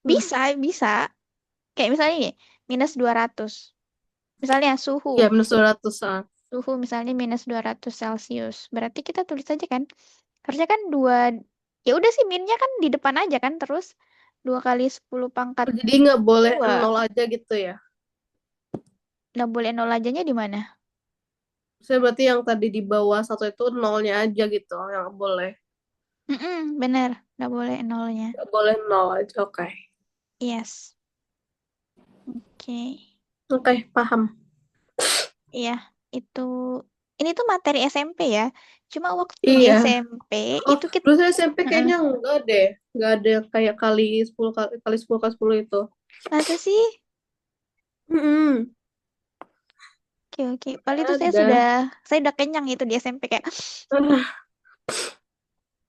Bisa, bisa. Kayak misalnya ini, minus 200. Misalnya suhu. Ya minus 200. Ah. Suhu misalnya minus 200 Celcius. Berarti kita tulis aja kan. Harusnya kan ya udah sih minnya kan di depan aja kan terus. 2 kali 10 pangkat Jadi nggak boleh 2. nol aja gitu ya. Nggak boleh nol ajanya di mana? Saya berarti yang tadi di bawah satu itu nolnya aja gitu, yang nggak boleh. Mm-mm, bener, nggak boleh nolnya. Nggak boleh nol aja, oke. Yes. Oke. Oke, paham. Iya, itu ini tuh materi SMP ya. Cuma waktu di Iya. SMP Oh, itu kita dulu saya SMP kayaknya enggak deh. Enggak ada yang kayak kali 10 itu. masa sih? Mm-mm. Oke, oke. Paling itu Ada. saya udah kenyang itu di SMP kayak. Ah,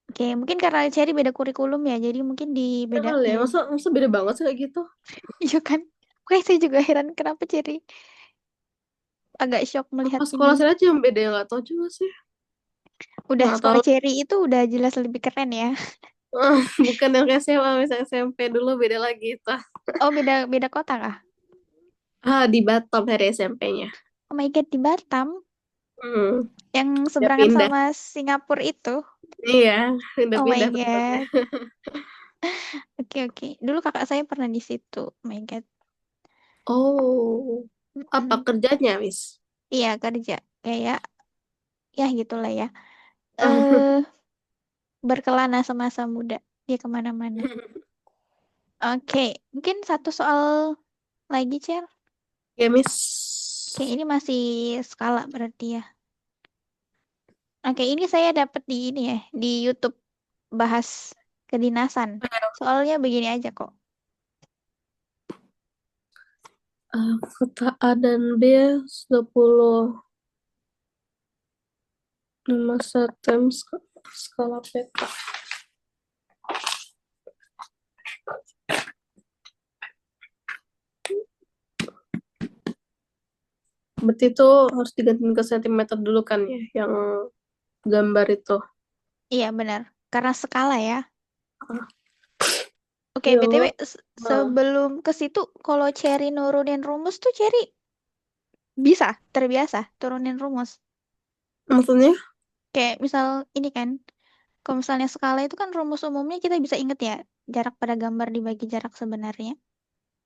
Oke, mungkin karena Cherry beda kurikulum ya, jadi mungkin ya kali ya. dibedain. Masa beda banget sih kayak gitu? Iya kan? Oke, saya juga heran kenapa Cherry agak shock melihat Apa ini. sekolah saya aja yang beda, yang nggak tahu juga sih. Udah Nggak sekolah tahu. Cherry itu udah jelas lebih keren ya. Ah, bukan yang kayak SMA, misalnya SMP dulu beda lagi itu. Oh, beda beda kota kah? Ah, di Batam dari SMP-nya. Oh my God, di Batam Hmm, yang udah seberangan pindah. sama Singapura itu. Iya, udah Oh my pindah tempatnya. God. Oke, oke. Dulu kakak saya pernah di situ. Oh my God. Oh, apa Mm-mm. kerjanya, Miss? Iya, kerja. Kayak, ya gitulah ya. Eh, berkelana semasa muda. Dia kemana-mana. Oke, mungkin satu soal lagi, Cer. Ya, Miss. Oke, ini masih skala berarti ya. Oke, ini saya dapat di ini ya, di YouTube bahas kedinasan. Soalnya begini aja kok. Kota A dan B 25 skala peta. Berarti itu harus diganti ke sentimeter dulu kan ya, yang gambar itu. Iya, benar. Karena skala ya. Oke, Ya BTW enggak? Nah, sebelum ke situ, kalau Cherry nurunin rumus tuh Cherry bisa, terbiasa turunin rumus. maksudnya? Kayak misal ini kan, kalau misalnya skala itu kan rumus umumnya kita bisa inget ya, jarak pada gambar dibagi jarak sebenarnya.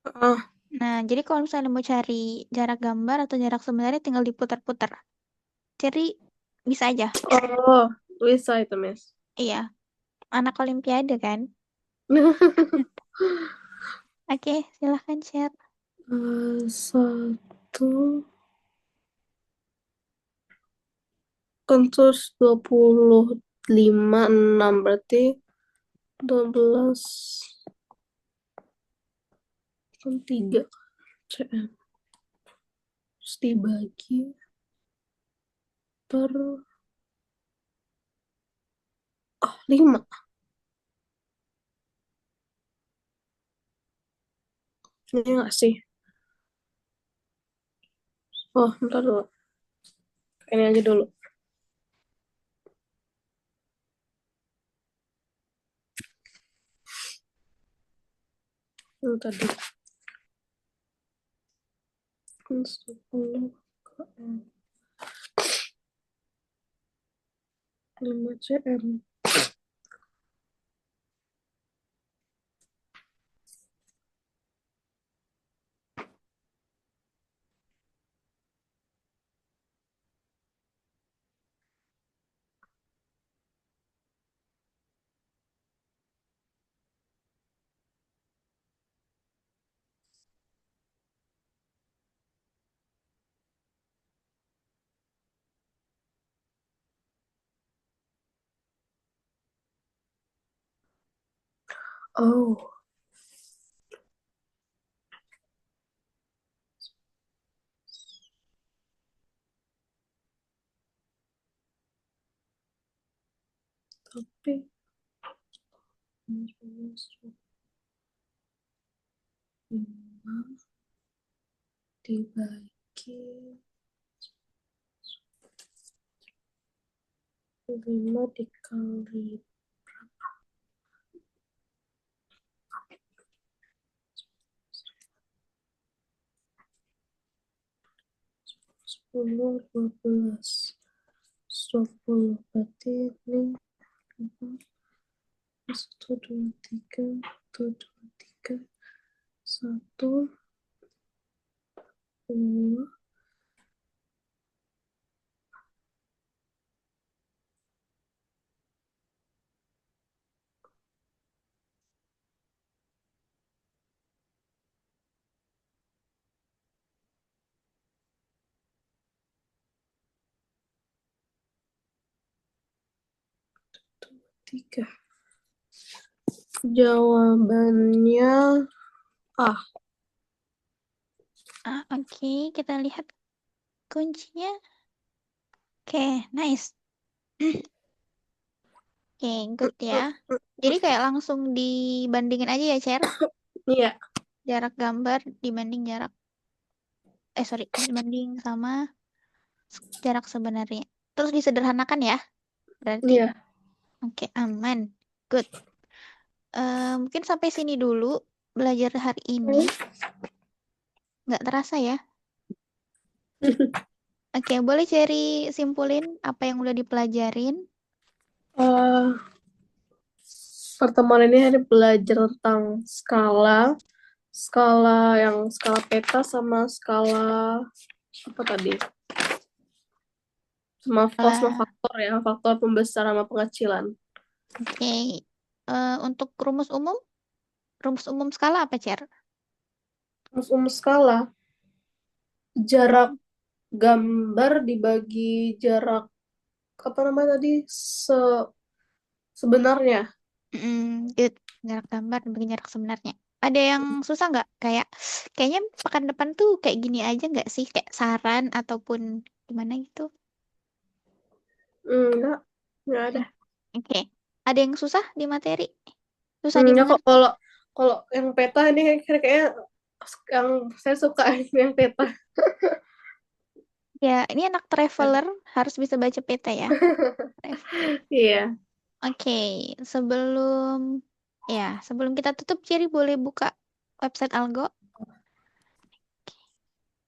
Ah, Nah, jadi kalau misalnya mau cari jarak gambar atau jarak sebenarnya tinggal diputar-putar. Jadi bisa aja. oh, bisa itu, Miss. Iya, anak Olimpiade kan. Oke, silahkan share. Satu kan terus 25 6 berarti 12 kan 3 cm. Terus dibagi per 5. Ini enggak sih? Oh, bentar dulu. Ini aja dulu. Yang tadi kan 10 km 5 cm. Oh, tapi 5 dibagi 5 dikali 10 12 20 berarti ini Satu, dua, tiga. Satu, dua, tiga. Satu, dua, tiga. Jawabannya A. Oke, kita lihat kuncinya. Oke, nice. Oke, good ya. Jadi kayak langsung dibandingin aja ya, Cher. Iya, Jarak gambar dibanding jarak, sorry, dibanding sama jarak sebenarnya. Terus disederhanakan ya, berarti. iya. Oke, aman. Good. Mungkin sampai sini dulu belajar hari ini. Nggak terasa ya. Oke, boleh cari simpulin apa yang udah dipelajarin. Eh, Pertemuan ini hari belajar tentang skala, skala yang skala peta sama skala apa tadi? Sama kosmo Lah, faktor ya, faktor pembesar sama pengecilan. oke. Untuk rumus umum skala apa, Cer? Terus skala, jarak gambar dibagi jarak apa namanya tadi? Sebenarnya. Good. Jarak gambar dibagi jarak sebenarnya. Ada yang susah nggak? Kayaknya pekan depan tuh kayak gini aja nggak sih? Kayak saran ataupun gimana gitu? Enggak ada. Oke. Ada yang susah di materi? Susah Ya kok dimengerti? kalau kalau yang peta ini kayaknya yang saya suka yang peta. Ya, ini anak traveler harus bisa baca peta ya. Iya. Oke, sebelum sebelum kita tutup, Jerry boleh buka website Algo.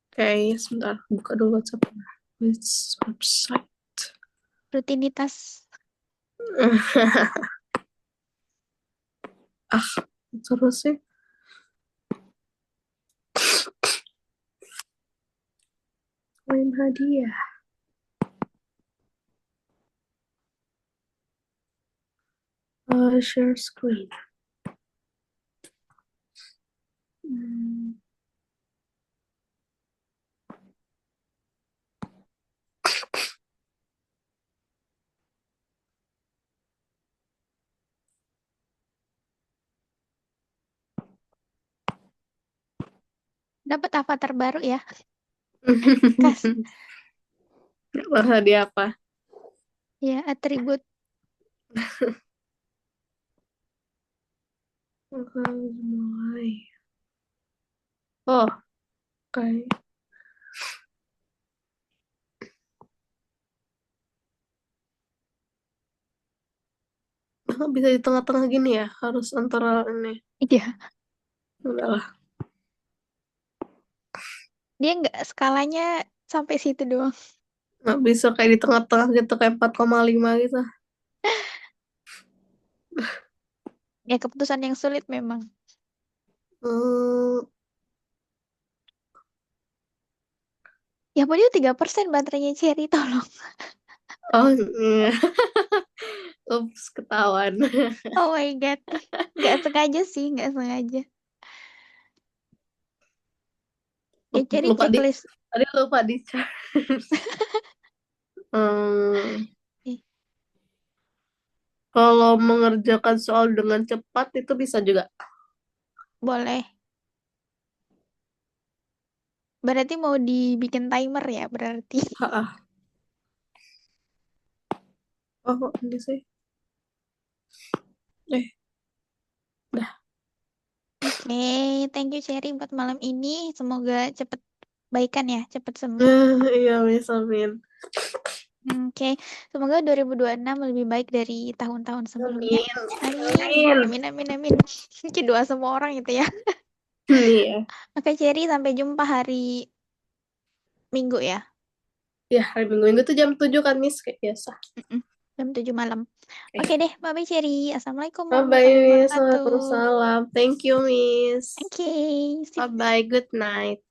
Oke, sebentar buka dulu WhatsApp. Website. Rutinitas. Ah, terus sih. Main hadiah. Share screen. Hmm. Dapat avatar baru ya. Kas. Hadiah apa? Ya, atribut. Harus mulai. Oh, oke. Bisa di tengah-tengah gini ya? Harus antara ini. Iya. Enggak lah. Dia nggak skalanya sampai situ doang. Nggak bisa kayak di tengah-tengah gitu, kayak 4,5 gitu. Ya, keputusan yang sulit memang. Hmm, Ya, padahal 3% baterainya Cherry, tolong. oh, iya. Ups, ketahuan. Oh my God. Nggak sengaja sih, nggak sengaja. Ya, Cherry Lupa di, checklist. tadi lupa di charge. Hmm, Ih, Kalau mengerjakan soal dengan cepat itu bisa juga. boleh. Berarti mau dibikin timer ya, berarti. Ha, oh, kok ini sih. Dah. Oke, thank you Cherry buat malam ini. Semoga cepet baikan ya, cepet sembuh. Iya, Miss Amin. Oke, semoga 2026 lebih baik dari tahun-tahun sebelumnya. Amin. Amin. Amin. Amin, amin, amin. Itu doa semua orang itu ya. Iya. Oke, Cherry, sampai jumpa hari Minggu ya. Ya, hari Minggu itu jam 7 kan, Miss? Kayak biasa. Mm-mm. jam 7 malam. Oke Oke. deh, bye-bye Cherry. Assalamualaikum Bye-bye, warahmatullahi Miss. wabarakatuh. Waalaikumsalam. Thank you, Miss. Oke, sip. Bye-bye. Good night.